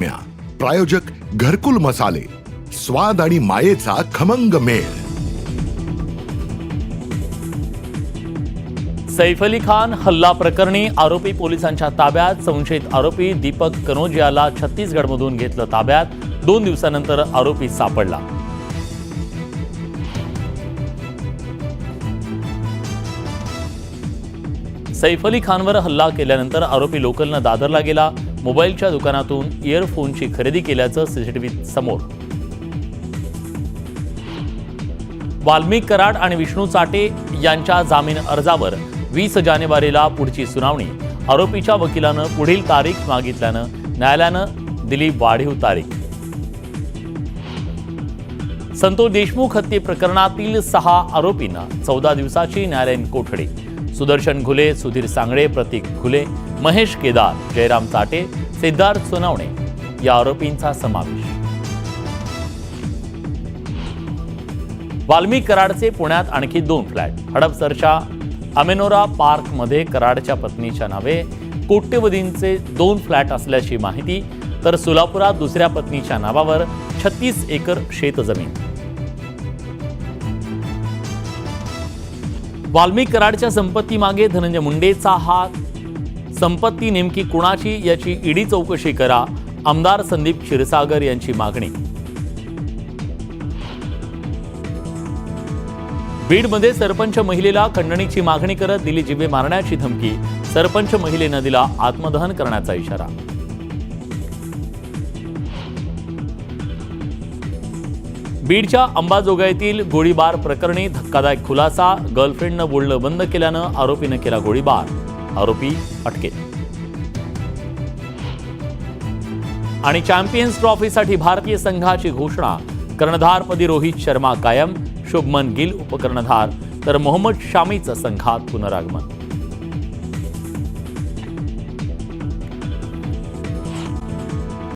प्रायोजक घरकुल मसाले, स्वाद आणि मायेचा खमंग मेळ. सैफ अली खान हल्ला प्रकरणी आरोपी पोलिसांच्या ताब्यात. संशयित आरोपी दीपक कनोजियाला छत्तीसगडमधून घेतलं ताब्यात. 2 दिवसानंतर आरोपी सापडला. सैफ अली खानवर हल्ला केल्यानंतर आरोपी लोकलनं दादरला गेला. मोबाईलच्या दुकानातून इयरफोनची खरेदी केल्याचं सीसीटीव्ही समोर. वाल्मिक कराड आणि विष्णू चाटे यांच्या जामीन अर्जावर 20 जानेवारीला पुढची सुनावणी. आरोपीच्या वकिलानं पुढील तारीख मागितल्यानं न्यायालयानं दिली वाढीव तारीख. संतोष देशमुख हत्ये प्रकरणातील 6 आरोपींना 14 दिवसाची न्यायालयीन कोठडी. सुदर्शन घुले, सुधीर सांगळे, प्रतीक घुले, महेश केदार, जयराम चाटे, सिद्धार्थ सोनवणे या आरोपींचा समावेश. वाल्मिक कराडचे पुण्यात आणखी 2 फ्लॅट. हडपसरच्या अमेनोरा पार्कमध्ये कराडच्या पत्नीच्या नावे कोट्यवधींचे 2 फ्लॅट असल्याची माहिती. तर सोलापुरात दुसऱ्या पत्नीच्या नावावर 36 एकर शेतजमीन. वाल्मिक कराडच्या संपत्ती मागे धनंजय मुंडेचा हात. संपत्ती नेमकी कुणाची याची ईडी चौकशी करा, आमदार संदीप क्षीरसागर यांची मागणी. बीडमध्ये सरपंच महिलेला खंडणीची मागणी करत दिली जिवे मारण्याची धमकी. सरपंच महिलेनं दिला आत्मदहन करण्याचा इशारा. बीडच्या अंबाजोगाईतील गोळीबार प्रकरणी धक्कादायक खुलासा. गर्लफ्रेंडनं बोलणं बंद केल्यानं आरोपीनं केला गोळीबार. आरोपी अटकेत. आणि चॅम्पियन्स ट्रॉफीसाठी भारतीय संघाची घोषणा. कर्णधारपदी रोहित शर्मा कायम, शुभमन गिल उपकर्णधार, तर मोहम्मद शामीचं संघात पुनरागमन.